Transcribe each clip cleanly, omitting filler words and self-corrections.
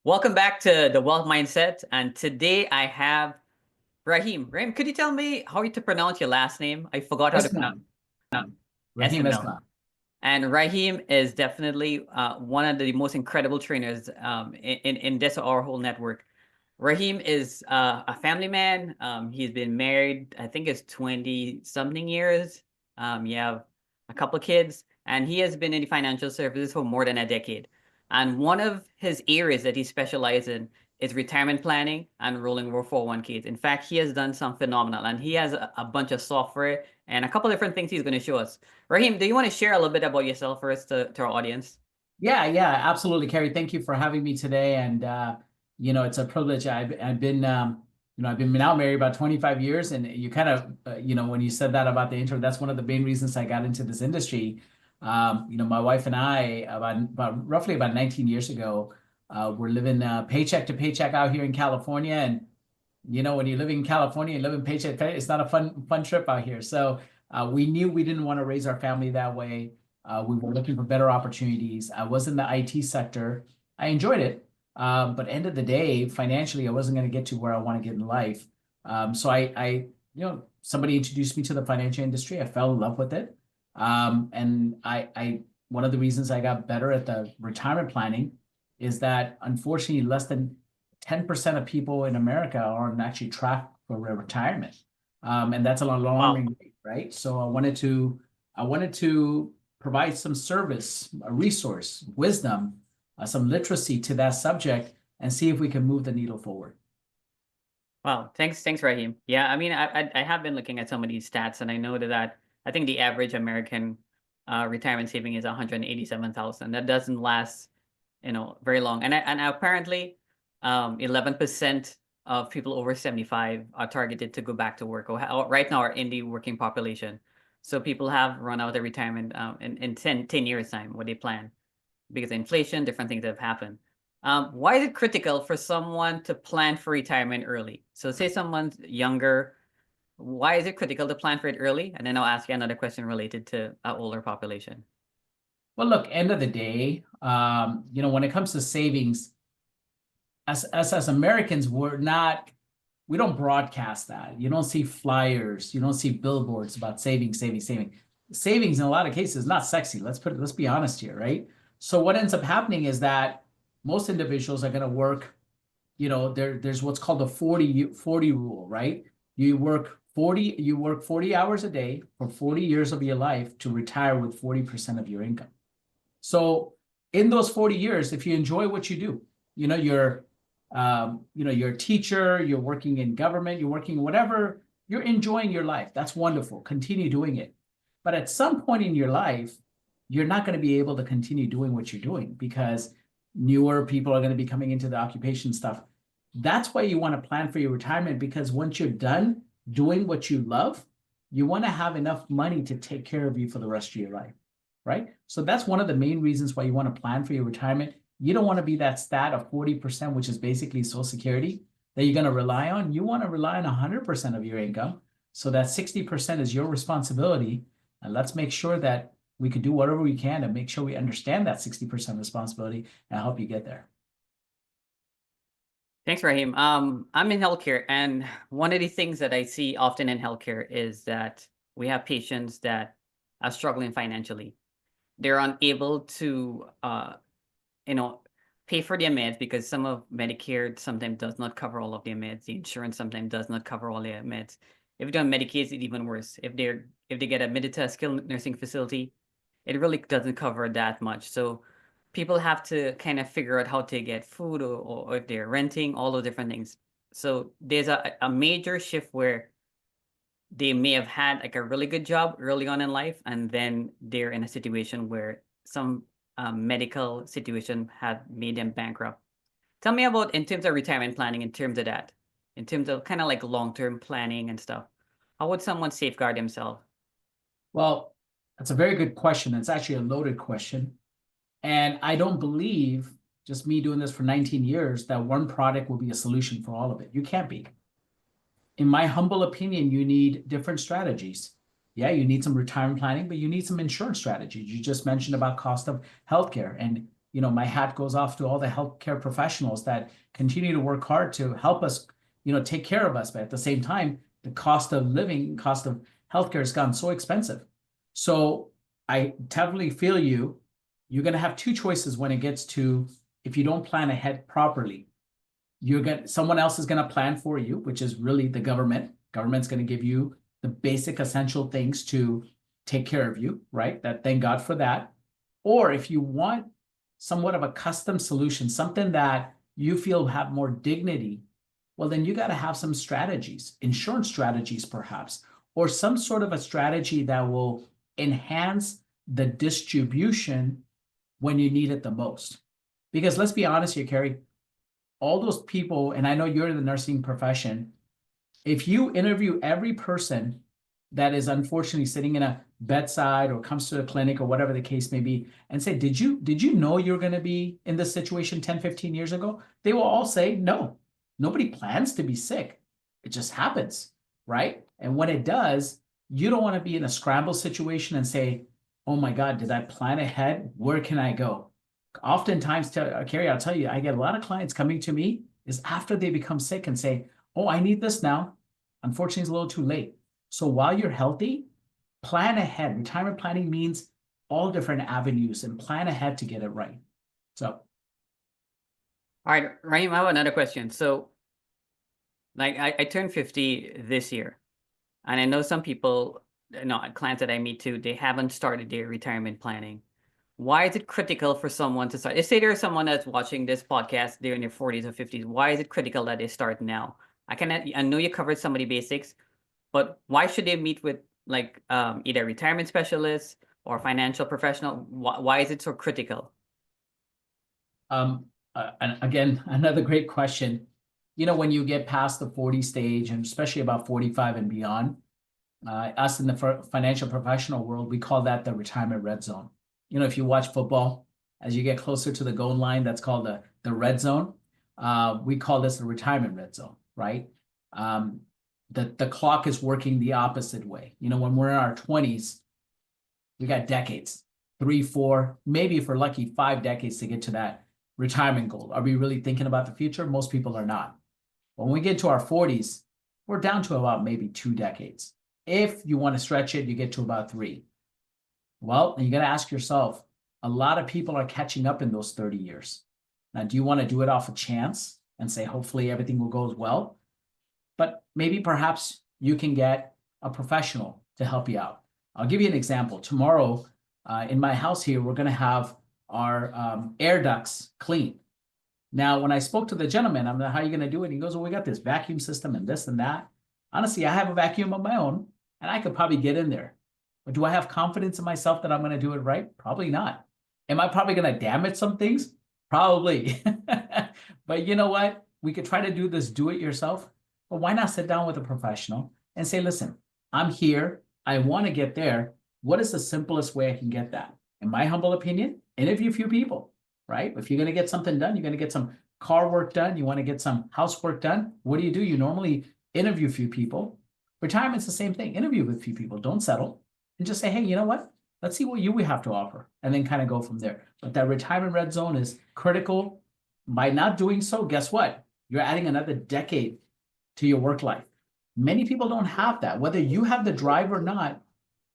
Welcome back to the Wealth Mindset. And today I have Rahim. Rahim, could you tell me how to pronounce your last name? I forgot how to pronounce Islam, it. Rahim Esmil. Islam. And Rahim is definitely one of the most incredible trainers in this our whole network. Rahim is a family man. He's been married, I think it's 20 something years. You have a couple of kids, and he has been in the financial services for more than a decade. And one of his areas that he specializes in is retirement planning and rolling over 401ks. In fact, he has done some phenomenal, and he has a bunch of software and a couple different things he's going to show us. Rahim, do you want to share a little bit about yourself first to our audience? Yeah, absolutely, Kerry. Thank you for having me today. And it's a privilege. I've been I've been now married about 25 years, and you kind of when you said that about the intro, that's one of the main reasons I got into this industry. My wife and I about roughly about 19 years ago, we're living paycheck to paycheck out here in California, and when you're living in California and living paycheck to paycheck, it's not a fun trip out here. So we knew we didn't want to raise our family that way. We were looking for better opportunities. I was in the IT sector. I enjoyed it. But end of the day, financially, I wasn't going to get to where I want to get in life. So somebody introduced me to the financial industry. I fell in love with it. One of the reasons I got better at the retirement planning is that unfortunately, less than 10% of people in America aren't actually tracked for retirement. And that's an Wow. alarming rate, right? So I wanted to provide some service, a resource, wisdom, some literacy to that subject and see if we can move the needle forward. Wow. Thanks, Raheem. Yeah, I mean, I have been looking at some of these stats, and I know that I think the average American retirement saving is 187,000. That doesn't last, very long. And apparently, 11% of people over 75 are targeted to go back to work, or right now are in the working population. So people have run out of retirement in 10 years time, what they plan, because of inflation, different things have happened. Why is it critical for someone to plan for retirement early? So say someone's younger, why is it critical to plan for it early? And then I'll ask you another question related to our older population. Well, look, end of the day, when it comes to savings, as Americans, we don't broadcast that. You don't see flyers, you don't see billboards about saving, saving, saving. Savings in a lot of cases is not sexy. Let's be honest here, right? So what ends up happening is that most individuals are going to work, there's what's called the 40 rule, right? You work 40 hours a day for 40 years of your life to retire with 40% of your income. So in those 40 years, if you enjoy what you do, you're a teacher, you're working in government, you're working whatever, you're enjoying your life. That's wonderful. Continue doing it. But at some point in your life, you're not going to be able to continue doing what you're doing because newer people are going to be coming into the occupation stuff. That's why you want to plan for your retirement, because once you're done doing what you love, you want to have enough money to take care of you for the rest of your life, right? So that's one of the main reasons why you want to plan for your retirement. You don't want to be that stat of 40%, which is basically Social Security, that you're going to rely on. You want to rely on 100% of your income. So that 60% is your responsibility. And let's make sure that we could do whatever we can to make sure we understand that 60% responsibility and help you get there. Thanks, Raheem. I'm in healthcare, and one of the things that I see often in healthcare is that we have patients that are struggling financially. They're unable to, you know, pay for their meds because some of Medicare sometimes does not cover all of their meds. The insurance sometimes does not cover all their meds. If they're on Medicaid, it's even worse. If they get admitted to a skilled nursing facility, it really doesn't cover that much. So people have to kind of figure out how to get food, or if they're renting, all those different things. So there's a major shift where they may have had like a really good job early on in life, and then they're in a situation where some medical situation had made them bankrupt. Tell me about in terms of retirement planning, in terms of that, in terms of kind of like long-term planning and stuff. How would someone safeguard themselves? Well, that's a very good question. It's actually a loaded question. And I don't believe, just me doing this for 19 years, that one product will be a solution for all of it. You can't be. In my humble opinion, you need different strategies. Yeah, you need some retirement planning, but you need some insurance strategies. You just mentioned about cost of healthcare. And my hat goes off to all the healthcare professionals that continue to work hard to help us, take care of us. But at the same time, the cost of living, cost of healthcare has gotten so expensive. So I definitely feel you. You're going to have two choices when it gets to, if you don't plan ahead properly, someone else is going to plan for you, which is really the government. Government's going to give you the basic essential things to take care of you, right? Thank God for that. Or if you want somewhat of a custom solution, something that you feel have more dignity, well, then you got to have some strategies, insurance strategies perhaps, or some sort of a strategy that will enhance the distribution when you need it the most. Because let's be honest here, Carrie, all those people, and I know you're in the nursing profession, if you interview every person that is unfortunately sitting in a bedside or comes to a clinic or whatever the case may be and say, did you know you're going to be in this situation 10, 15 years ago? They will all say, no, nobody plans to be sick. It just happens, right? And when it does, you don't want to be in a scramble situation and say, oh my God, did I plan ahead? Where can I go? Oftentimes, Carrie, I'll tell you, I get a lot of clients coming to me is after they become sick and say, oh, I need this now. Unfortunately, it's a little too late. So while you're healthy, plan ahead. Retirement planning means all different avenues and plan ahead to get it right. So. All right, Rahim, I have another question. So like I turned 50 this year, and I know some people, clients that I meet too, they haven't started their retirement planning. Why is it critical for someone to start? Let's say there's someone that's watching this podcast, they're in their 40s or 50s. Why is it critical that they start now? I know you covered some of the basics, but why should they meet with either retirement specialist or financial professional? Why is it so critical? And again, another great question. When you get past the 40 stage, and especially about 45 and beyond, us in the financial professional world, we call that the retirement red zone. If you watch football, as you get closer to the goal line, that's called the red zone. We call this the retirement red zone, right? The clock is working the opposite way. When we're in our 20s, we got decades, 3, 4, maybe if we're lucky, 5 decades to get to that retirement goal. Are we really thinking about the future? Most people are not. When we get to our 40s, we're down to about maybe 2 decades. If you want to stretch it, you get to about 3. Well, you got to ask yourself, a lot of people are catching up in those 30 years. Now, do you want to do it off a chance and say, hopefully everything will go as well? But maybe perhaps you can get a professional to help you out. I'll give you an example. Tomorrow, in my house here, we're going to have our air ducts cleaned. Now, when I spoke to the gentleman, I'm like, how are you going to do it? He goes, well, we got this vacuum system and this and that. Honestly, I have a vacuum of my own, and I could probably get in there. But do I have confidence in myself that I'm going to do it right? Probably not. Am I probably going to damage some things? Probably. But you know what? We could try to do this do it yourself. But why not sit down with a professional and say, listen, I'm here. I want to get there. What is the simplest way I can get that? In my humble opinion, interview a few people, right? If you're going to get something done, you're going to get some car work done. You want to get some housework done. What do? You normally interview a few people. Retirement's the same thing. Interview with a few people. Don't settle. And just say, hey, you know what? Let's see what you have to offer, and then kind of go from there. But that retirement red zone is critical. By not doing so, guess what? You're adding another decade to your work life. Many people don't have that. Whether you have the drive or not,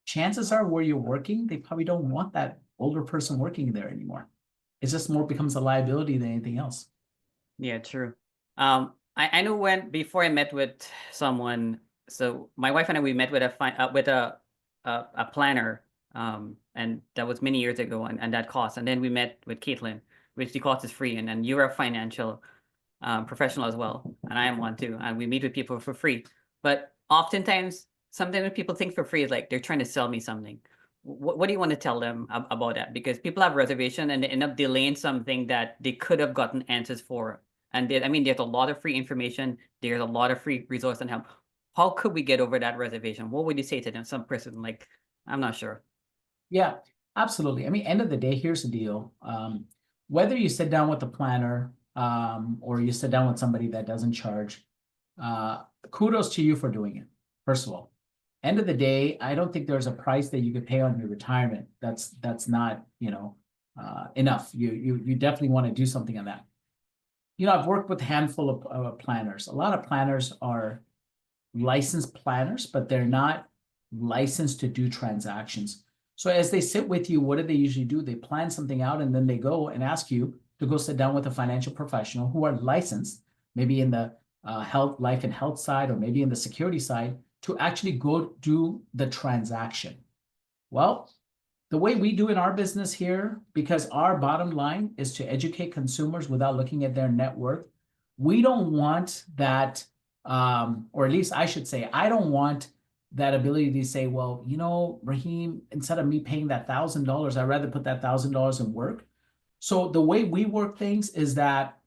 chances are where you're working, they probably don't want that older person working there anymore. It just more becomes a liability than anything else. Yeah, true. I know before I met with someone, so my wife and I, we met with a planner, and that was many years ago, and that cost. And then we met with Caitlin, which the cost is free, and then you're a financial professional as well, and I am one too, and we meet with people for free. But sometimes when people think for free is like they're trying to sell me something. What do you want to tell them about that? Because people have reservation and they end up delaying something that they could have gotten answers for. And there's a lot of free information. There's a lot of free resource and help. How could we get over that reservation? What would you say to them? Some person like, I'm not sure. Yeah, absolutely. End of the day, here's the deal. Whether you sit down with a planner or you sit down with somebody that doesn't charge, kudos to you for doing it, first of all. End of the day, I don't think there's a price that you could pay on your retirement. That's not, enough. You definitely want to do something on that. I've worked with a handful of planners. A lot of planners are licensed planners, but they're not licensed to do transactions. So as they sit with you, what do they usually do? They plan something out and then they go and ask you to go sit down with a financial professional who are licensed, maybe in the health, life and health side, or maybe in the security side, to actually go do the transaction. Well, the way we do in our business here, because our bottom line is to educate consumers without looking at their net worth, we don't want that, or at least I should say, I don't want that ability to say, well, Raheem, instead of me paying that $1,000, I'd rather put that $1,000 in work. So the way we work things is that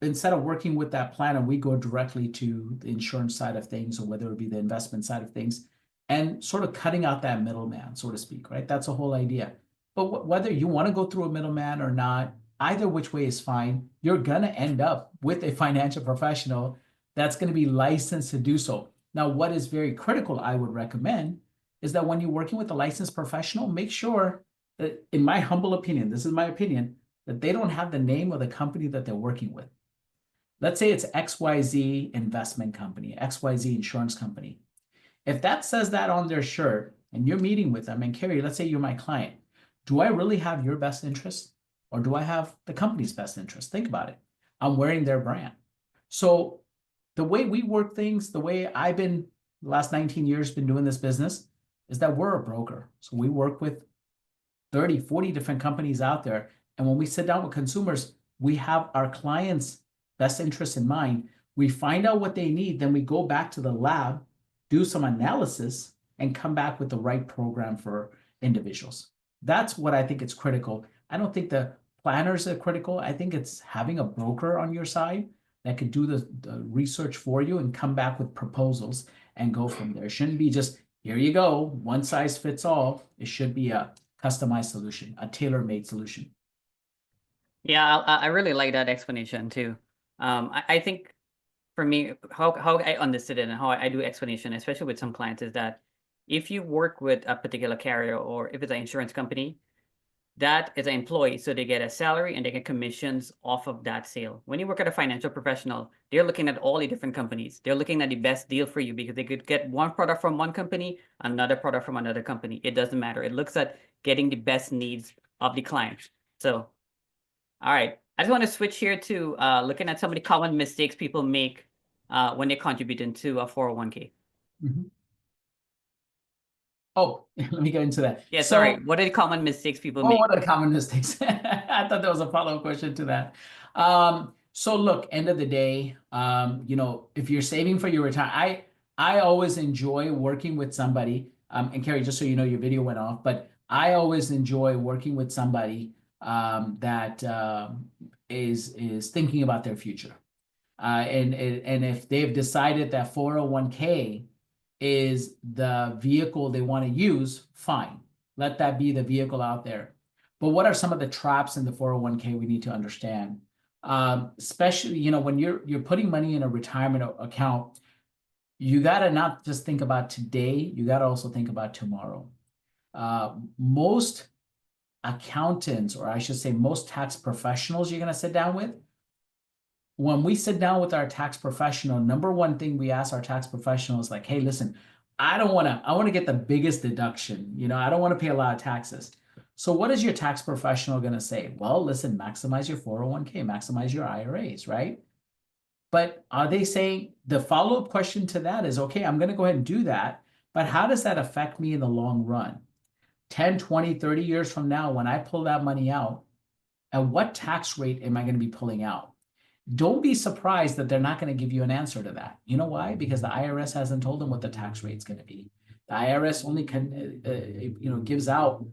instead of working with that planner, we go directly to the insurance side of things, or whether it be the investment side of things, and sort of cutting out that middleman, so to speak, right? That's the whole idea. But whether you want to go through a middleman or not, either which way is fine. You're going to end up with a financial professional that's going to be licensed to do so. Now, what is very critical, I would recommend, is that when you're working with a licensed professional, make sure that, in my humble opinion, this is my opinion, that they don't have the name of the company that they're working with. Let's say it's XYZ investment company, XYZ insurance company. If that says that on their shirt and you're meeting with them, and Carrie, let's say you're my client, do I really have your best interest, or do I have the company's best interest? Think about it. I'm wearing their brand. So the way we work things, the way I've been the last 19 years been doing this business, is that we're a broker. So we work with 30, 40 different companies out there. And when we sit down with consumers, we have our clients' best interests in mind. We find out what they need, then we go back to the lab, do some analysis, and come back with the right program for individuals. That's what I think is critical. I don't think the planners are critical. I think it's having a broker on your side that could do the research for you and come back with proposals and go from there. It shouldn't be just, here you go, one size fits all. It should be a customized solution, a tailor-made solution. Yeah, I really like that explanation too. I think for me, how I understood it and how I do explanation, especially with some clients, is that if you work with a particular carrier, or if it's an insurance company, that is an employee, so they get a salary and they get commissions off of that sale. When you work at a financial professional, they're looking at all the different companies. They're looking at the best deal for you, because they could get one product from one company, another product from another company. It doesn't matter. It looks at getting the best needs of the client. So, all right. I just want to switch here to looking at some of the common mistakes people make when they're contributing to a 401k. Mhm. Oh, let me get into that. Yeah, So, sorry. What are the common mistakes people make? what are the common mistakes? I thought there was a follow-up question to that. So look, end of the day, if you're saving for your retirement, I always enjoy working with somebody. And Carrie, just so you know, your video went off, but I always enjoy working with somebody that is thinking about their future. And if they've decided that 401k is the vehicle they want to use, fine. Let that be the vehicle out there. But what are some of the traps in the 401k we need to understand? Especially, when you're putting money in a retirement account, you got to not just think about today, you got to also think about tomorrow. Most accountants, or I should say most tax professionals you're going to sit down with, when we sit down with our tax professional, number one thing we ask our tax professional is like, hey, listen, I want to get the biggest deduction. I don't want to pay a lot of taxes. So what is your tax professional going to say? Well, listen, maximize your 401k, maximize your IRAs, right? But are they saying, the follow-up question to that is, okay, I'm going to go ahead and do that, but how does that affect me in the long run? 10, 20, 30 years from now, when I pull that money out, at what tax rate am I going to be pulling out? Don't be surprised that they're not going to give you an answer to that. You know why? Because the IRS hasn't told them what the tax rate's going to be. The IRS only gives out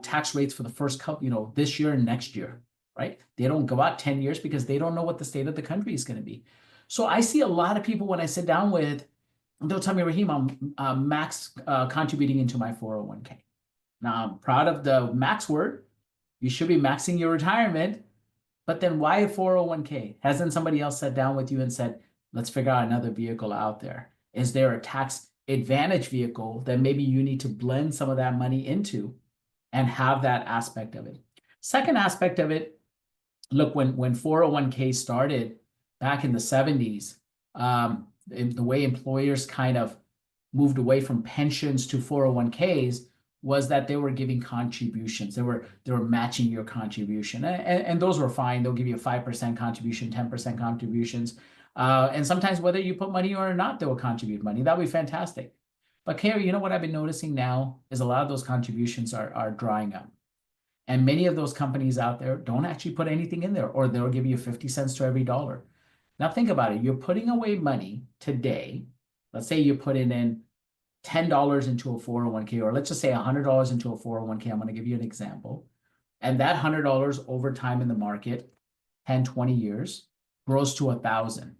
tax rates for the first couple, this year and next year, right? They don't go out 10 years because they don't know what the state of the country is going to be. So I see a lot of people when I sit down with, they'll tell me, Raheem, I'm max contributing into my 401k. Now I'm proud of the max word. You should be maxing your retirement. But then why a 401k? Hasn't somebody else sat down with you and said, let's figure out another vehicle out there? Is there a tax advantage vehicle that maybe you need to blend some of that money into and have that aspect of it? Second aspect of it, look, when 401k started back in the 70s, the way employers kind of moved away from pensions to 401ks was that they were giving contributions. They were matching your contribution, and those were fine. They'll give you a 5% contribution, 10% contributions, and sometimes whether you put money or not, they will contribute money. That would be fantastic. But Carrie, you know what I've been noticing now is a lot of those contributions are drying up. And many of those companies out there don't actually put anything in there, or they'll give you 50 cents to every dollar. Now think about it. You're putting away money today. Let's say you put it in $10 into a 401k, or let's just say $100 into a 401k. I'm going to give you an example. And that $100 over time in the market, 10, 20 years, grows to $1,000.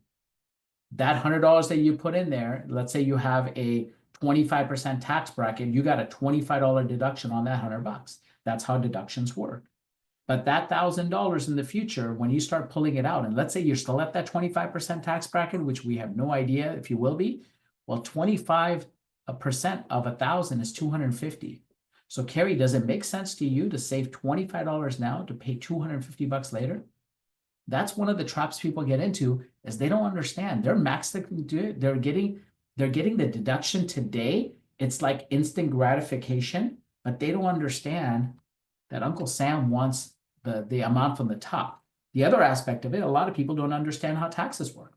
That $100 that you put in there, let's say you have a 25% tax bracket, you got a $25 deduction on that $100. That's how deductions work. But that $1,000 in the future, when you start pulling it out, and let's say you're still at that 25% tax bracket, which we have no idea if you will be, well, 25% of 1,000 is 250. So Carrie, does it make sense to you to save $25 now to pay $250 later? That's one of the traps people get into, is they don't understand. They're maxed. They're getting the deduction today. It's like instant gratification, but they don't understand that Uncle Sam wants the amount from the top. The other aspect of it, a lot of people don't understand how taxes work.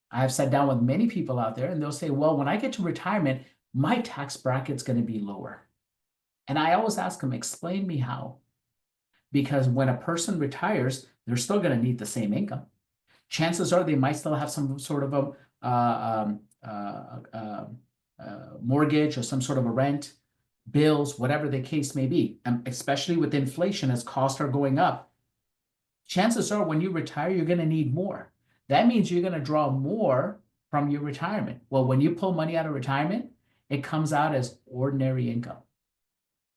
I've sat down with many people out there and they'll say, well, when I get to retirement, my tax bracket's going to be lower. And I always ask them, explain me how. Because when a person retires, they're still going to need the same income. Chances are they might still have some sort of a mortgage or some sort of a rent, bills, whatever the case may be. And especially with inflation, as costs are going up, chances are when you retire, you're going to need more. That means you're going to draw more from your retirement. Well, when you pull money out of retirement, it comes out as ordinary income.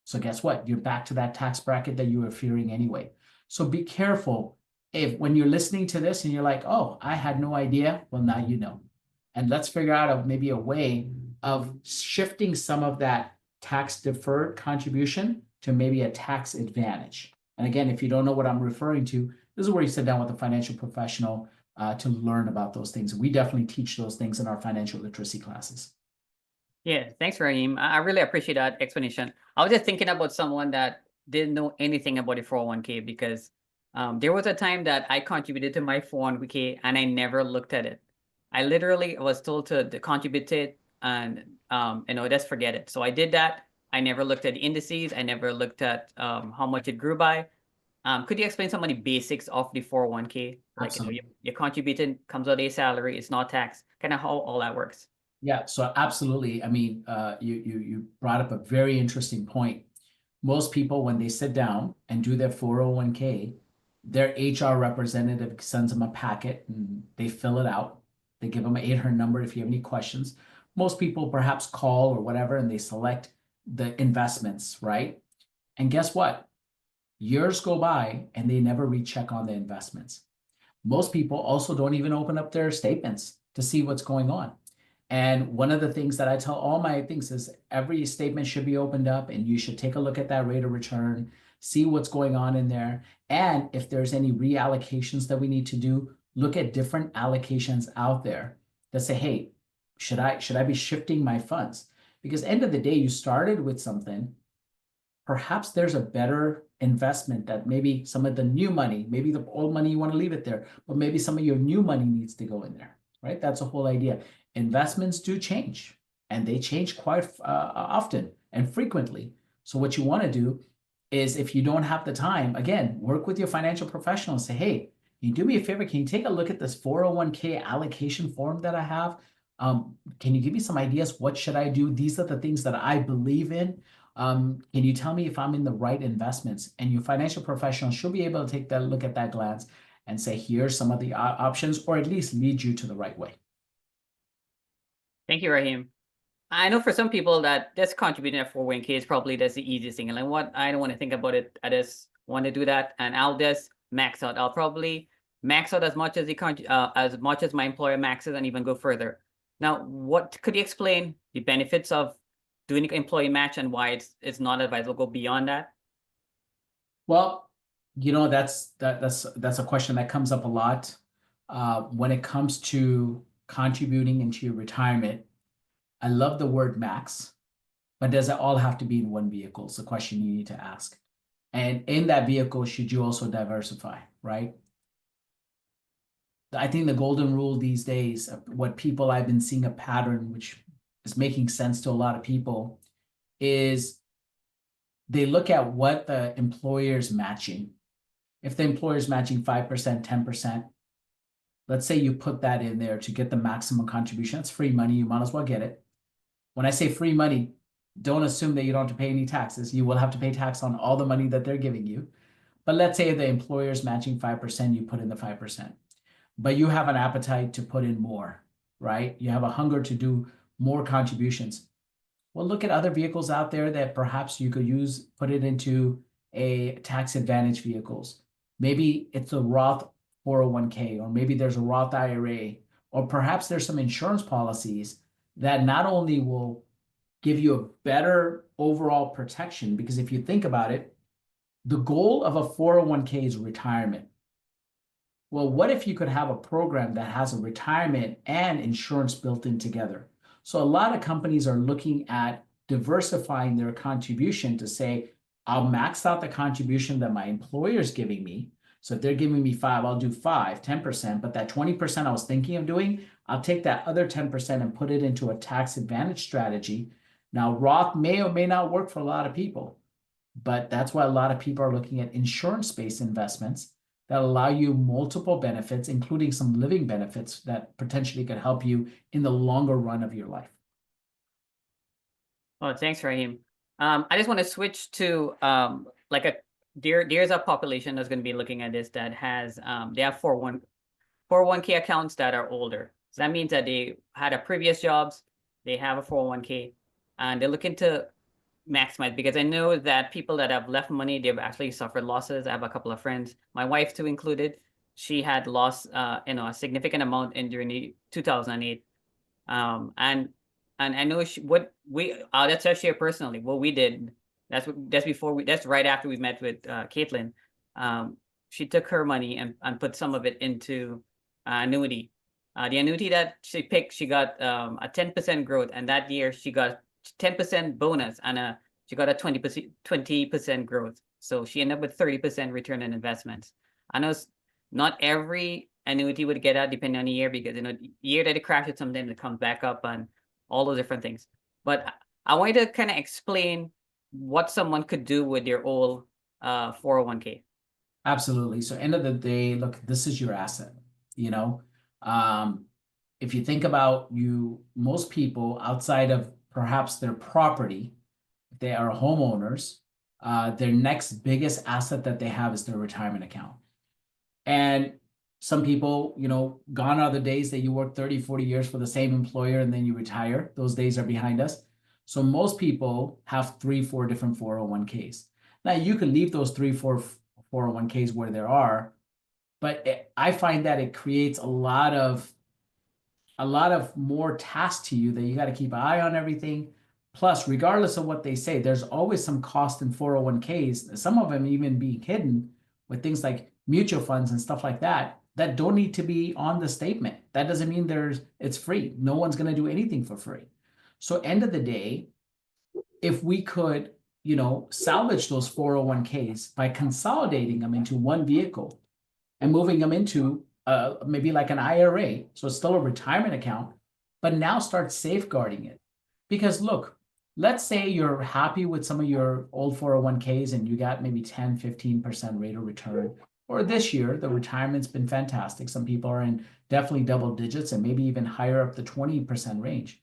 So guess what? You're back to that tax bracket that you were fearing anyway. So be careful if when you're listening to this and you're like, oh, I had no idea. Well, now you know. And let's figure out maybe a way of shifting some of that tax deferred contribution to maybe a tax advantage. And again, if you don't know what I'm referring to, this is where you sit down with a financial professional to learn about those things. We definitely teach those things in our financial literacy classes. Yeah, thanks, Raheem. I really appreciate that explanation. I was just thinking about someone that didn't know anything about the 401k because there was a time that I contributed to my 401k and I never looked at it. I literally was told to contribute to it and just forget it. So I did that. I never looked at indices. I never looked at how much it grew by. Could you explain some of the basics of the 401k? Like, Absolutely. you contributed, comes out of your salary, it's not taxed, kind of how all that works. Yeah, so absolutely. I mean, you brought up a very interesting point. Most people, when they sit down and do their 401k, their HR representative sends them a packet and they fill it out. They give them an 800 number if you have any questions. Most people perhaps call or whatever, and they select the investments, right? And guess what? Years go by and they never recheck on the investments. Most people also don't even open up their statements to see what's going on. And one of the things that I tell all my things is every statement should be opened up and you should take a look at that rate of return, see what's going on in there. And if there's any reallocations that we need to do, look at different allocations out there that say, hey, should I be shifting my funds? Because end of the day, you started with something. Perhaps there's a better investment that maybe some of the new money, maybe the old money, you want to leave it there, but maybe some of your new money needs to go in there, right? That's the whole idea. Investments do change and they change quite often and frequently. So what you want to do is, if you don't have the time, again, work with your financial professional and say, hey, can you do me a favor? Can you take a look at this 401k allocation form that I have? Can you give me some ideas? What should I do? These are the things that I believe in. Can you tell me if I'm in the right investments? And your financial professional should be able to take that look at that glance and say, here's some of the options, or at least lead you to the right way. Thank you, Raheem. I know for some people that just contributing at 401k is probably that's the easiest thing. And like, what, I don't want to think about it. I just want to do that, and I'll just max out. I'll probably max out as much as as much as my employer maxes, and even go further. Now, what could you explain the benefits of doing an employee match and why it's not advisable to go beyond that? Well, That's a question that comes up a lot when it comes to contributing into your retirement. I love the word max, but does it all have to be in one vehicle? It's a question you need to ask. And in that vehicle, should you also diversify, right? I think the golden rule these days, what people I've been seeing a pattern, which is making sense to a lot of people, is they look at what the employer's matching. If the employer's matching 5%, 10%, let's say you put that in there to get the maximum contribution. It's free money. You might as well get it. When I say free money, don't assume that you don't have to pay any taxes. You will have to pay tax on all the money that they're giving you. But let's say the employer's matching 5%, you put in the 5%. But you have an appetite to put in more, right? You have a hunger to do more contributions. Well, look at other vehicles out there that perhaps you could use, put it into a tax advantage vehicles. Maybe it's a Roth 401k, or maybe there's a Roth IRA, or perhaps there's some insurance policies that not only will give you a better overall protection, because if you think about it, the goal of a 401k is retirement. Well, what if you could have a program that has a retirement and insurance built in together? So a lot of companies are looking at diversifying their contribution to say, I'll max out the contribution that my employer is giving me. So if they're giving me 5, I'll do 5, 10%, but that 20% I was thinking of doing, I'll take that other 10% and put it into a tax advantage strategy. Now, Roth may or may not work for a lot of people, but that's why a lot of people are looking at insurance-based investments that allow you multiple benefits, including some living benefits that potentially could help you in the longer run of your life. Oh, thanks, Raheem. I just want to switch to like there's a population that's going to be looking at this that has they have 401k accounts that are older. So that means that they had a previous jobs, they have a 401k, and they're looking to maximize, because I know that people that have left money, they've actually suffered losses. I have a couple of friends, my wife too included. She had lost a significant amount in during the 2008. And I know what we that's actually personally what we did. That's right after we met with Caitlin. She took her money and put some of it into annuity. The annuity that she picked, she got a 10% growth, and that year she got 10% bonus, and she got a 20% growth. So she ended up with 30% return on investments. I know not every annuity would get that depending on the year, because the year that it crashes, sometimes it comes back up and all those different things. But I wanted to kind of explain what someone could do with their old 401k. Absolutely. So end of the day, look, this is your asset, you know. If you think about most people outside of perhaps their property, if they are homeowners, their next biggest asset that they have is their retirement account. And some people, gone are the days that you work 30, 40 years for the same employer and then you retire. Those days are behind us. So most people have 3, 4 different 401ks. Now you can leave those 3, 4 401ks where there are, but I find that it creates a lot of more tasks to you that you got to keep an eye on everything. Plus, regardless of what they say, there's always some cost in 401ks, some of them even being hidden with things like mutual funds and stuff like that don't need to be on the statement. That doesn't mean it's free. No one's going to do anything for free. So end of the day, if we could, salvage those 401ks by consolidating them into one vehicle and moving them into maybe like an IRA, so it's still a retirement account, but now start safeguarding it. Because look, let's say you're happy with some of your old 401ks and you got maybe 10, 15% rate of return. Or this year, the retirement's been fantastic. Some people are in definitely double digits and maybe even higher up the 20% range.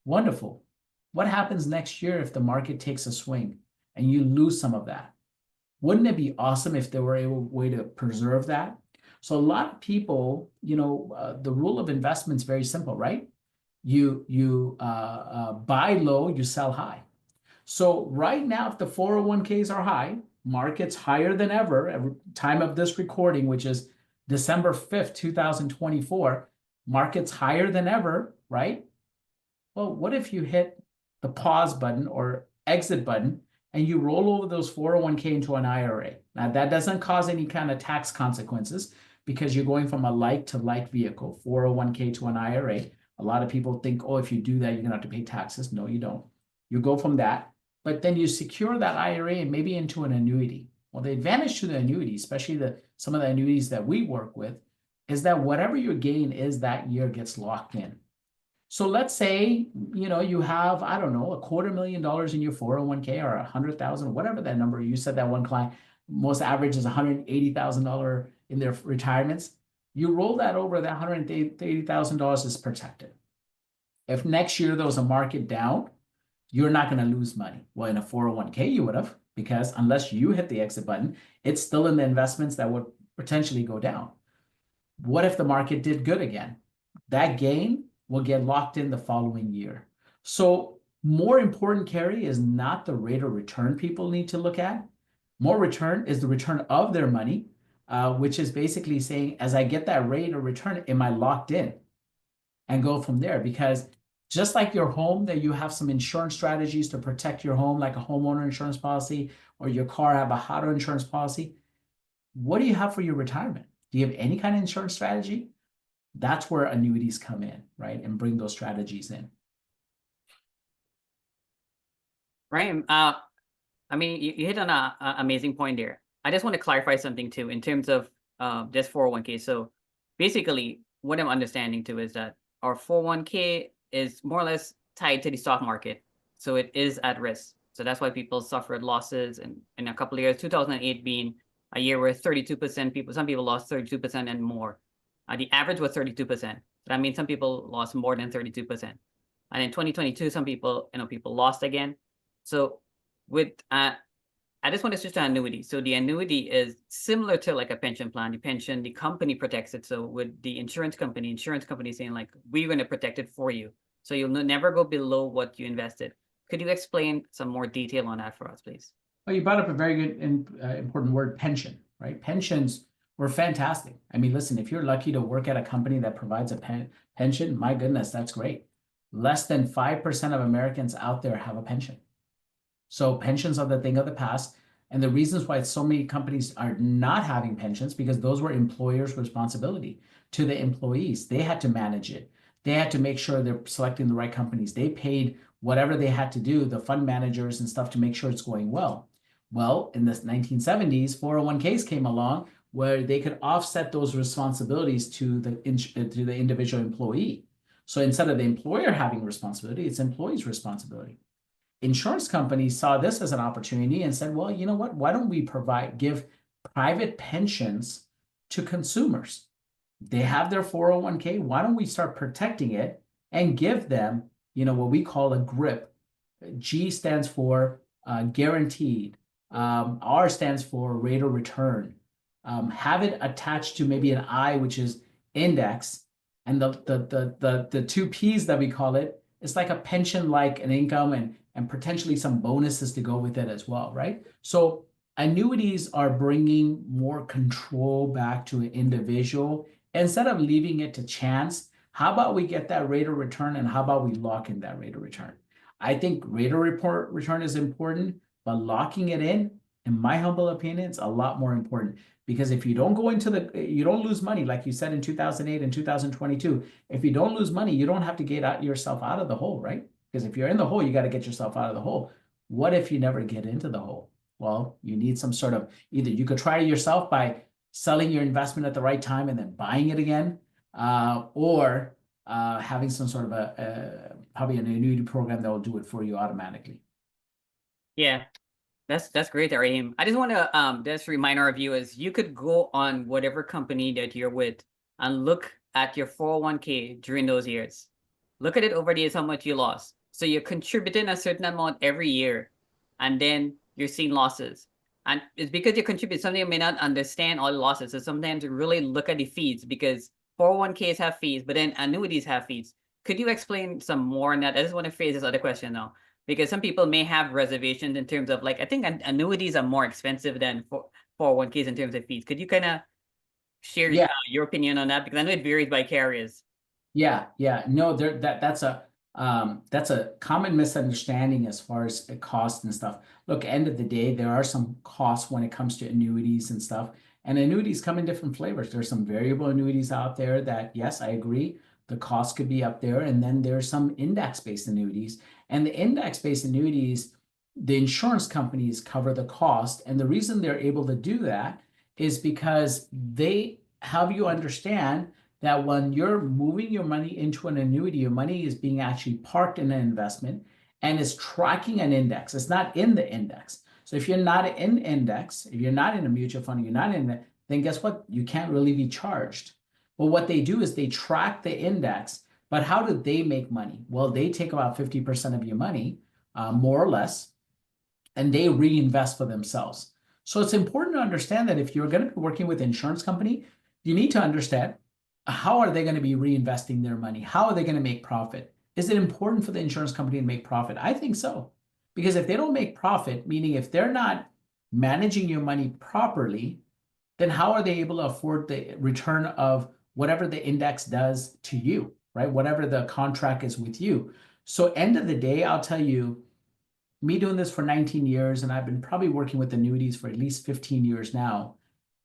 Wonderful. What happens next year if the market takes a swing and you lose some of that? Wouldn't it be awesome if there were a way to preserve that? So a lot of people, the rule of investment is very simple, right? You buy low, you sell high. So right now, if the 401ks are high, markets higher than ever at time of this recording, which is December 5th, 2024, markets higher than ever, right? Well, what if you hit the pause button or exit button and you roll over those 401k into an IRA. Now, that doesn't cause any kind of tax consequences because you're going from a like to like vehicle, 401k to an IRA. A lot of people think, oh, if you do that, you're going to have to pay taxes. No, you don't. You go from that, but then you secure that IRA and maybe into an annuity. Well, the advantage to the annuity, especially some of the annuities that we work with, is that whatever your gain is that year gets locked in. So let's say, you have, I don't know, $250,000 in your 401k or 100,000, whatever that number. You said that one client, most average is $180,000 in their retirements. You roll that over, that $180,000 is protected. If next year there was a market down, you're not going to lose money. Well, in a 401k, you would have, because unless you hit the exit button, it's still in the investments that would potentially go down. What if the market did good again? That gain will get locked in the following year. So more important, Carrie, is not the rate of return people need to look at. More return is the return of their money, which is basically saying, as I get that rate of return, am I locked in? And go from there. Because just like your home, that you have some insurance strategies to protect your home, like a homeowner insurance policy, or your car have a auto insurance policy. What do you have for your retirement? Do you have any kind of insurance strategy? That's where annuities come in, right? And bring those strategies in. Right. I mean, you hit on a amazing point there. I just want to clarify something too in terms of this 401k. So basically, what I'm understanding too is that our 401k is more or less tied to the stock market. So it is at risk. So that's why people suffered losses in a couple of years, 2008 being a year where 32% some people lost 32% and more. The average was 32%. That means some people lost more than 32%. And in 2022, some people lost again. So with I just want to switch to annuity. So the annuity is similar to like a pension plan. The pension, the company protects it. So with the insurance company saying like, we're going to protect it for you. So you'll never go below what you invested. Could you explain some more detail on that for us, please? Well, you brought up a very good and important word, pension, right? Pensions were fantastic. I mean, listen, if you're lucky to work at a company that provides a pension, my goodness, that's great. Less than 5% of Americans out there have a pension. So pensions are the thing of the past. And the reasons why so many companies are not having pensions, because those were employers' responsibility to the employees. They had to manage it. They had to make sure they're selecting the right companies. They paid whatever they had to do, the fund managers and stuff, to make sure it's going well. Well, in the 1970s, 401ks came along where they could offset those responsibilities to the individual employee. So instead of the employer having responsibility, it's employee's responsibility. Insurance companies saw this as an opportunity and said, well, you know what? Why don't we give private pensions to consumers? They have their 401k. Why don't we start protecting it and give them, what we call a GRIP? G stands for guaranteed. R stands for rate of return. Have it attached to maybe an I, which is index, and the two P's that we call it, it's like a pension, like an income, and potentially some bonuses to go with it as well, right? So annuities are bringing more control back to an individual. Instead of leaving it to chance, how about we get that rate of return, and how about we lock in that rate of return? I think rate of return is important, but locking it in my humble opinion, it's a lot more important. Because if you don't go you don't lose money, like you said in 2008 and 2022. If you don't lose money, you don't have to get yourself out of the hole, right? Because if you're in the hole, you got to get yourself out of the hole. What if you never get into the hole? Well, you need some sort of, either you could try it yourself by selling your investment at the right time and then buying it again, or having some sort of probably an annuity program that will do it for you automatically. Yeah, that's great there, Aim. I just want to just remind our viewers, you could go on whatever company that you're with and look at your 401k during those years. Look at it over the years, how much you lost. So you're contributing a certain amount every year, and then you're seeing losses. And it's because you contribute something you may not understand all the losses. So sometimes you really look at the fees, because 401ks have fees, but then annuities have fees. Could you explain some more on that? I just want to phrase this other question now, because some people may have reservations in terms of, like, I think annuities are more expensive than 401ks in terms of fees. Could you kind of share your opinion on that? Because I know it varies by carriers. Yeah. No, that's a That's a common misunderstanding as far as the cost and stuff. Look, end of the day, there are some costs when it comes to annuities and stuff. And annuities come in different flavors. There's some variable annuities out there that, yes, I agree, the cost could be up there. And then there's some index-based annuities. And the index-based annuities, the insurance companies cover the cost. And the reason they're able to do that is because they have you understand that when you're moving your money into an annuity, your money is being actually parked in an investment and is tracking an index. It's not in the index. So if you're not in index, if you're not in a mutual fund, you're not in it, then guess what? You can't really be charged. But what they do is they track the index. But how do they make money? Well, they take about 50% of your money, more or less, and they reinvest for themselves. So it's important to understand that if you're going to be working with an insurance company, you need to understand how are they going to be reinvesting their money? How are they going to make profit? Is it important for the insurance company to make profit? I think so. Because if they don't make profit, meaning if they're not managing your money properly, then how are they able to afford the return of whatever the index does to you, right? Whatever the contract is with you. So end of the day, I'll tell you, me doing this for 19 years, and I've been probably working with annuities for at least 15 years now.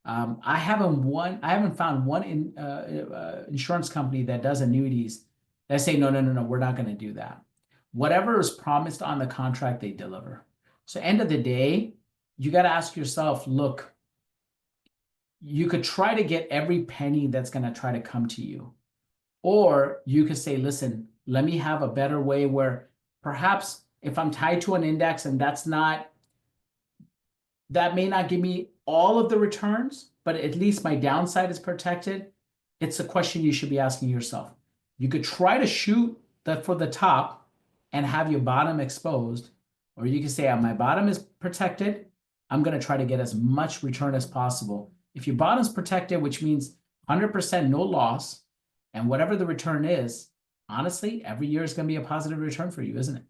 I haven't found one insurance company that does annuities that say, no, no, no, no, we're not going to do that. Whatever is promised on the contract, they deliver. So end of the day, you got to ask yourself, look, you could try to get every penny that's going to try to come to you. Or you could say, listen, let me have a better way where perhaps if I'm tied to an index and that may not give me all of the returns, but at least my downside is protected. It's a question you should be asking yourself. You could try to shoot that for the top and have your bottom exposed, or you can say, my bottom is protected. I'm going to try to get as much return as possible. If your bottom's protected, which means 100% no loss, and whatever the return is, honestly, every year is going to be a positive return for you, isn't it?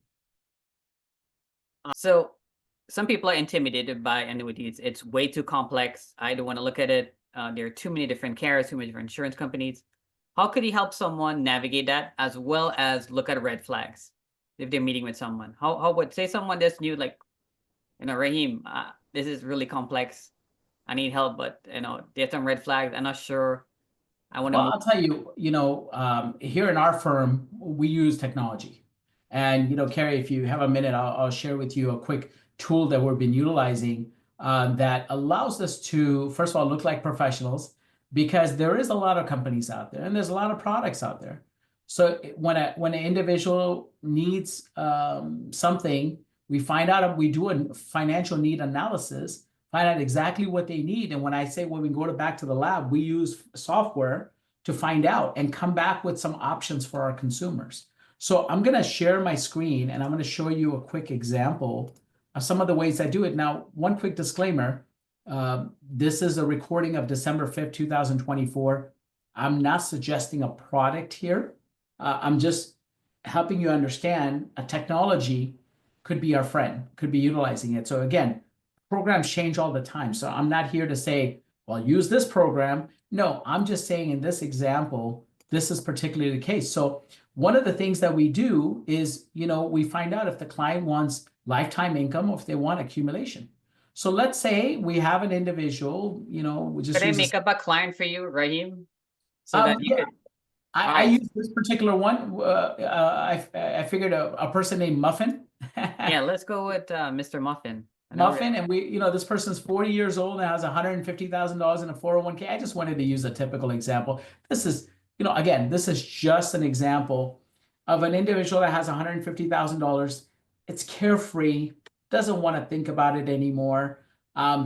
So some people are intimidated by annuities. It's way too complex. I don't want to look at it. There are too many different carriers, too many different insurance companies. How could he help someone navigate that as well as look at red flags if they're meeting with someone? How would say someone that's new, like, Raheem, this is really complex. I need help, but there's some red flags. I'm not sure. I want to Well, move. I'll tell you, here in our firm, we use technology. And, Carrie, if you have a minute, I'll share with you a quick tool that we've been utilizing that allows us to, first of all, look like professionals, because there is a lot of companies out there and there's a lot of products out there. So when an individual needs something, we find out, we do a financial need analysis, find out exactly what they need. And when I say when we go back to the lab, we use software to find out and come back with some options for our consumers. So I'm going to share my screen and I'm going to show you a quick example of some of the ways I do it. Now, one quick disclaimer. This is a recording of December 5th, 2024. I'm not suggesting a product here. I'm just helping you understand a technology could be our friend, could be utilizing it. So again, programs change all the time. So I'm not here to say, well, use this program. No, I'm just saying in this example, this is particularly the case. So one of the things that we do is, we find out if the client wants lifetime income or if they want accumulation. So let's say we have an individual, we just Could I use make up a client for you, Raheem, so that you yeah, could? All I right. use this particular one. I figured a person named Muffin. Yeah, let's go with Mr. Muffin. Muffin, and this person's 40 years old and has $150,000 in a 401k. I just wanted to use a typical example. This is, again, this is just an example of an individual that has $150,000. It's carefree, doesn't want to think about it anymore,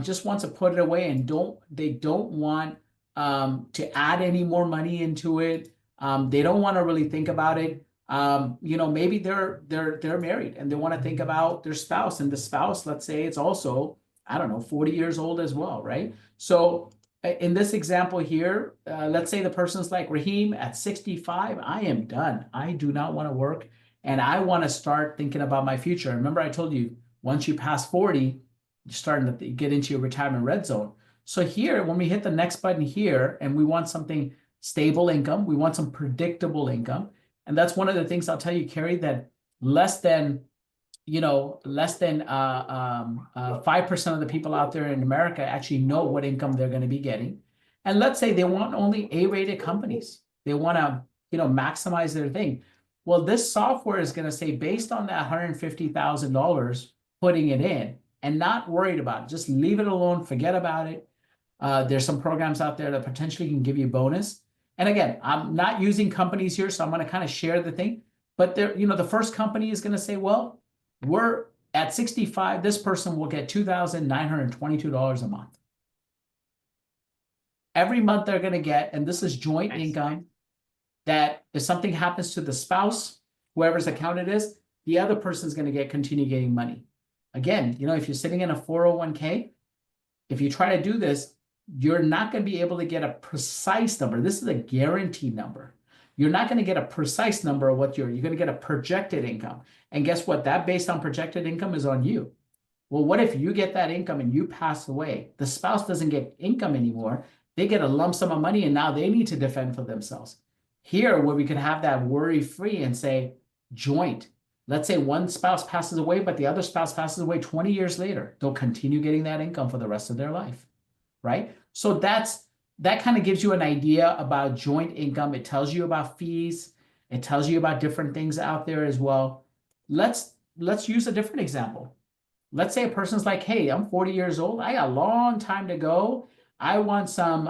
just wants to put it away and they don't want to add any more money into it. They don't want to really think about it. Maybe they're married and they want to think about their spouse, and the spouse, let's say it's also, I don't know, 40 years old as well, right? So in this example here, let's say the person's like, Raheem, at 65, I am done. I do not want to work and I want to start thinking about my future. Remember, I told you, once you pass 40, you're starting to get into your retirement red zone. So here, when we hit the next button here and we want something stable income, we want some predictable income. And that's one of the things I'll tell you, Carrie, that less than 5% of the people out there in America actually know what income they're going to be getting. And let's say they want only A-rated companies. They want to, maximize their thing. Well, this software is going to say, based on that $150,000, putting it in and not worried about it, just leave it alone, forget about it. There's some programs out there that potentially can give you bonus. And again, I'm not using companies here, so I'm going to kind of share the thing. But there, the first company is going to say, well, we're at 65, this person will get $2,922 a month. Every month they're going to get, and this is joint income, that if something happens to the spouse, whoever's account it is, the other person's going to continue getting money. Again, if you're sitting in a 401k, if you try to do this, you're not going to be able to get a precise number. This is a guaranteed number. You're not going to get a precise number of what you're going to get a projected income. And guess what? That based on projected income is on you. Well, what if you get that income and you pass away? The spouse doesn't get income anymore. They get a lump sum of money and now they need to defend for themselves. Here, where we could have that worry-free and say joint. Let's say one spouse passes away, but the other spouse passes away 20 years later. They'll continue getting that income for the rest of their life, right? So that kind of gives you an idea about joint income. It tells you about fees. It tells you about different things out there as well. Let's use a different example. Let's say a person's like, hey, I'm 40 years old. I got a long time to go. I want some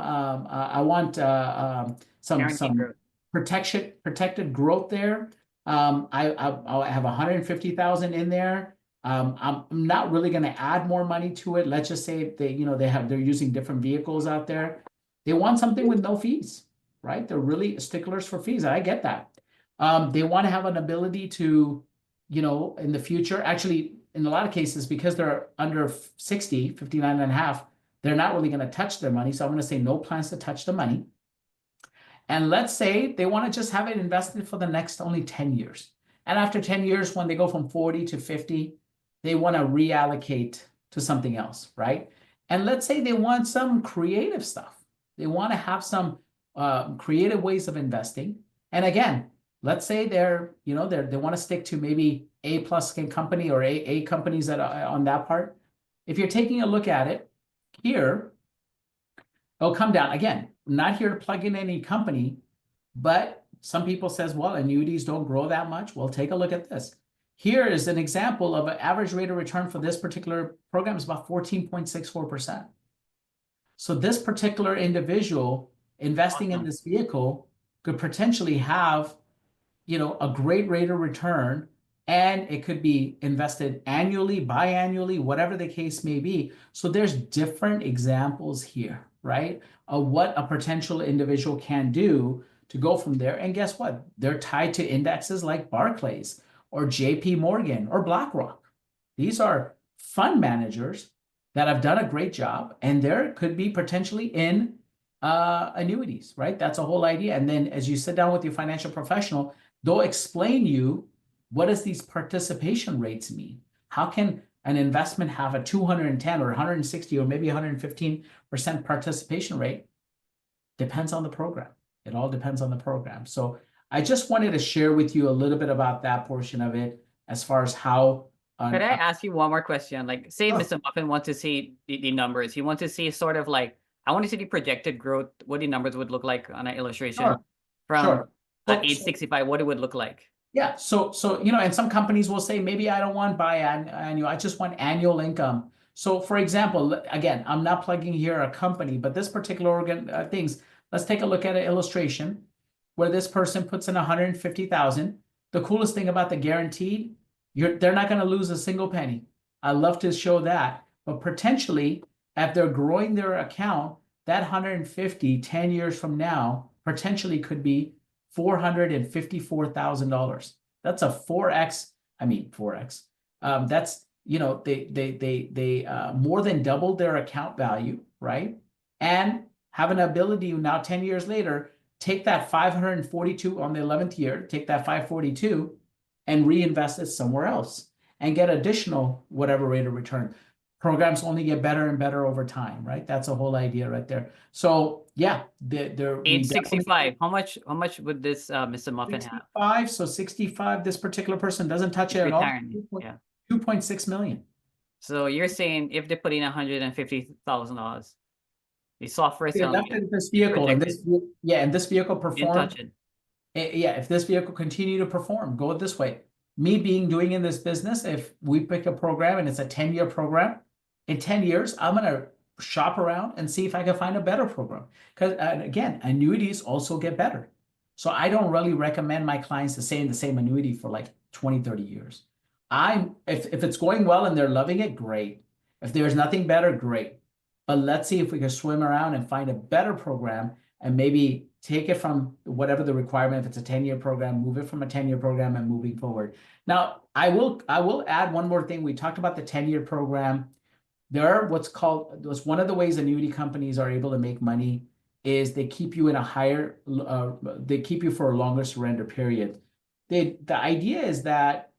protected growth there. I have 150,000 in there. I'm not really going to add more money to it. Let's just say they're using different vehicles out there. They want something with no fees, right? They're really sticklers for fees. I get that. They want to have an ability to, in the future, actually, in a lot of cases, because they're under 60, 59 and a half, they're not really going to touch their money. So I'm going to say no plans to touch the money. And let's say they want to just have it invested for the next only 10 years. And after 10 years, when they go from 40 to 50, they want to reallocate to something else, right? And let's say they want some creative stuff. They want to have some creative ways of investing. And again, let's say they want to stick to maybe A+ company or A companies that are on that part. If you're taking a look at it here, it'll come down. Again, I'm not here to plug in any company, but some people says, well, annuities don't grow that much. Well, take a look at this. Here is an example of an average rate of return for this particular program is about 14.64%. So this particular individual investing in this vehicle could potentially have, a great rate of return, and it could be invested annually, biannually, whatever the case may be. So there's different examples here, right, of what a potential individual can do to go from there. And guess what? They're tied to indexes like Barclays or JP Morgan or BlackRock. These are fund managers that have done a great job, and there could be potentially in annuities, right? That's a whole idea. And then as you sit down with your financial professional, they'll explain you, what does these participation rates mean? How can an investment have a 210 or 160 or maybe 115% participation rate? Depends on the program. It all depends on the program. So I just wanted to share with you a little bit about that portion of it as far as how. Could I ask you one more question? Like, say Mr. Muffin wants to see the numbers. He wants to see sort of like, I want to see the projected growth, what the numbers would look like on an illustration from age 65, what it would look like. Yeah. So, and some companies will say, maybe I don't want biannual, I just want annual income. So for example, again, I'm not plugging here a company, but this particular things, let's take a look at an illustration where this person puts in 150,000. The coolest thing about the guaranteed, they're not going to lose a single penny. I love to show that, but potentially if they're growing their account, that 150, 10 years from now, potentially could be $454,000. That's a 4x. That's, they more than doubled their account value, right? And have an ability now 10 years later, take that 542 on the 11th year, take that 542 and reinvest it somewhere else and get additional whatever rate of return. programs only get better and better over time, right? That's a whole idea right there. So yeah, we Age definitely 65. How much would this Mr. Muffin have? 65. So 65, this particular person doesn't touch If it at all. retiring, yeah. 2.6 million. So you're saying if they put in $150,000, the software is They telling left you it in this it's vehicle, and projected. this, yeah, and this vehicle Didn't touch performed. it. Yeah, if this vehicle continue to perform, go this way. Me being doing in this business, if we pick a program and it's a 10-year program, in 10 years, I'm gonna shop around and see if I can find a better program. Because again, annuities also get better. So I don't really recommend my clients to stay in the same annuity for like 20, 30 years. If it's going well and they're loving it, great. If there's nothing better, great. But let's see if we can swim around and find a better program and maybe take it from whatever the requirement, if it's a 10-year program, move it from a 10-year program and moving forward. Now, I will add one more thing. We talked about the 10-year program. There are what's one of the ways annuity companies are able to make money is they keep you in a higher, they keep you for a longer surrender period. The idea is that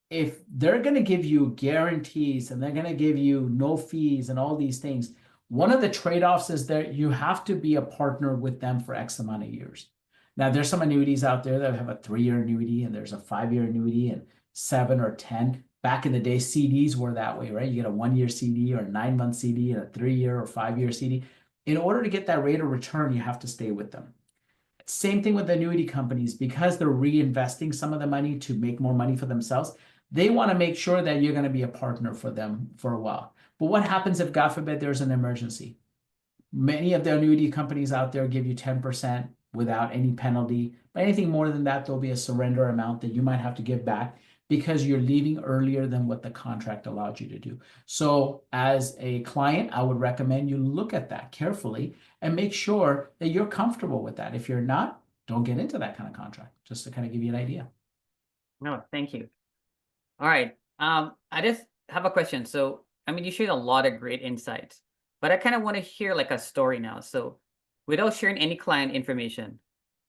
if they're going to give you guarantees and they're going to give you no fees and all these things, one of the trade-offs is that you have to be a partner with them for X amount of years. Now, there's some annuities out there that have a 3-year annuity and there's a 5-year annuity and 7 or 10. Back in the day, CDs were that way, right? You get a 1-year CD or a 9-month CD and a 3-year or 5-year CD. In order to get that rate of return, you have to stay with them. Same thing with annuity companies, because they're reinvesting some of the money to make more money for themselves. They want to make sure that you're going to be a partner for them for a while. But what happens if, God forbid, there's an emergency? Many of the annuity companies out there give you 10% without any penalty. But anything more than that, there'll be a surrender amount that you might have to give back because you're leaving earlier than what the contract allowed you to do. So as a client, I would recommend you look at that carefully and make sure that you're comfortable with that. If you're not, don't get into that kind of contract, just to kind of give you an idea. No, thank you. All right. I just have a question. So, I mean, you shared a lot of great insights, but I kind of want to hear like a story now. So, without sharing any client information,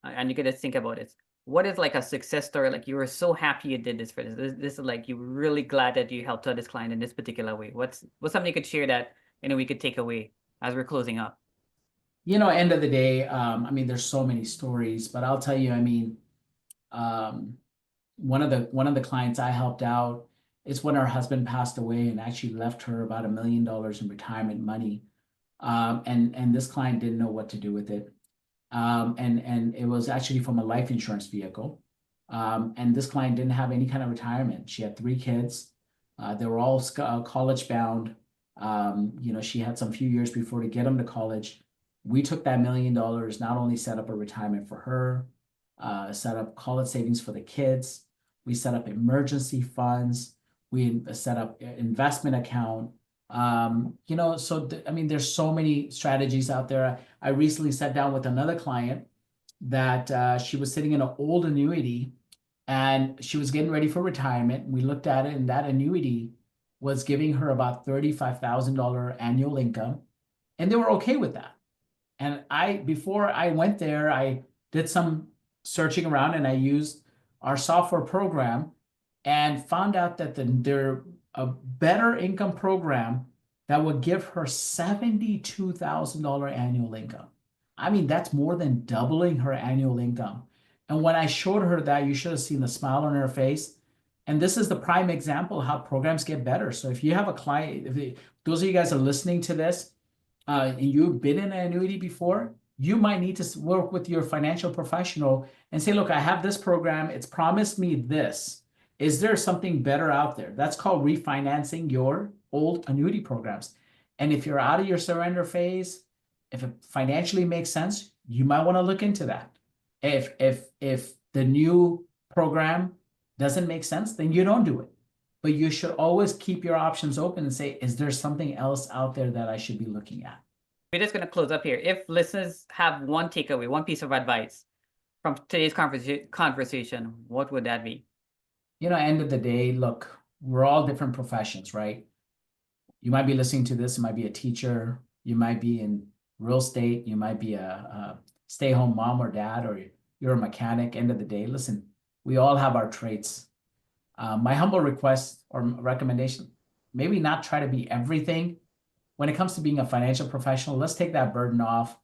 and you get to think about it, what is like a success story? Like you were so happy you did this for this. This is like you were really glad that you helped out this client in this particular way. What's something you could share that we could take away as we're closing up? End of the day, I mean, there's so many stories, but I'll tell you, I mean, um, one of the clients I helped out, it's when her husband passed away and actually left her about $1 million in retirement money. And this client didn't know what to do with it. And it was actually from a life insurance vehicle. And this client didn't have any kind of retirement. She had 3 kids. They were all college bound. She had some few years before to get them to college. We took that $1 million, not only set up a retirement for her, set up college savings for the kids. We set up emergency funds. We set up an investment account. I mean, there's so many strategies out there. I recently sat down with another client that she was sitting in an old annuity and she was getting ready for retirement. We looked at it, and that annuity was giving her about $35,000 annual income, and they were okay with that. And before I went there, I did some searching around and I used our software program and found out that they're a better income program that would give her $72,000 annual income. I mean, that's more than doubling her annual income. And when I showed her that, you should have seen the smile on her face. And this is the prime example of how programs get better. So if you have a client, those of you guys are listening to this, and you've been in an annuity before, you might need to work with your financial professional and say, look, I have this program. It's promised me this. Is there something better out there? That's called refinancing your old annuity programs. And if you're out of your surrender phase, if it financially makes sense, you might want to look into that. If the new program doesn't make sense, then you don't do it. But you should always keep your options open and say, is there something else out there that I should be looking at? We're just going to close up here. If listeners have one takeaway, one piece of advice from today's conversation, what would that be? End of the day, look, we're all different professions, right? You might be listening to this, you might be a teacher, you might be in real estate, you might be a stay-home mom or dad, or you're a mechanic. End of the day, listen, we all have our traits. My humble request or recommendation, maybe not try to be everything. When it comes to being a financial professional, let's take that burden off.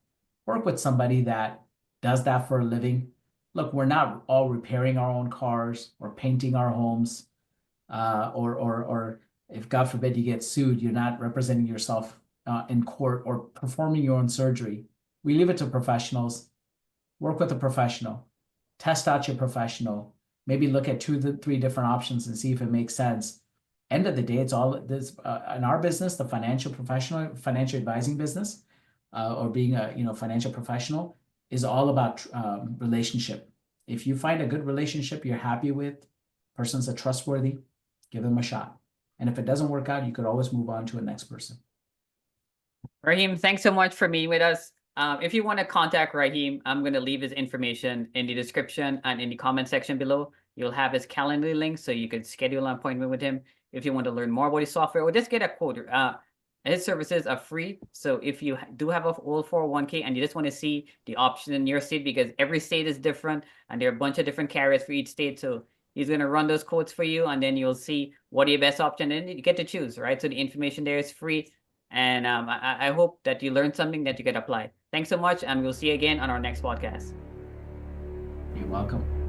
Work with somebody that does that for a living. Look, we're not all repairing our own cars or painting our homes, or if God forbid you get sued, you're not representing yourself in court or performing your own surgery. We leave it to professionals. Work with a professional. Test out your professional. Maybe look at 2 to 3 different options and see if it makes sense. End of the day, it's all this in our business, the financial professional, financial advising business, or being a financial professional is all about relationship. If you find a good relationship you're happy with, person's a trustworthy, give them a shot. And if it doesn't work out, you could always move on to a next person. Raheem, thanks so much for meeting with us. If you want to contact Raheem, I'm going to leave his information in the description and in the comment section below. You'll have his calendar link so you could schedule an appointment with him if you want to learn more about his software or just get a quote. His services are free. So if you do have a old 401k and you just want to see the option in your state, because every state is different and there are a bunch of different carriers for each state. So he's going to run those quotes for you and then you'll see what are your best option and you get to choose, right? So the information there is free. And I hope that you learned something that you could apply. Thanks so much, and we'll see you again on our next podcast. You're welcome.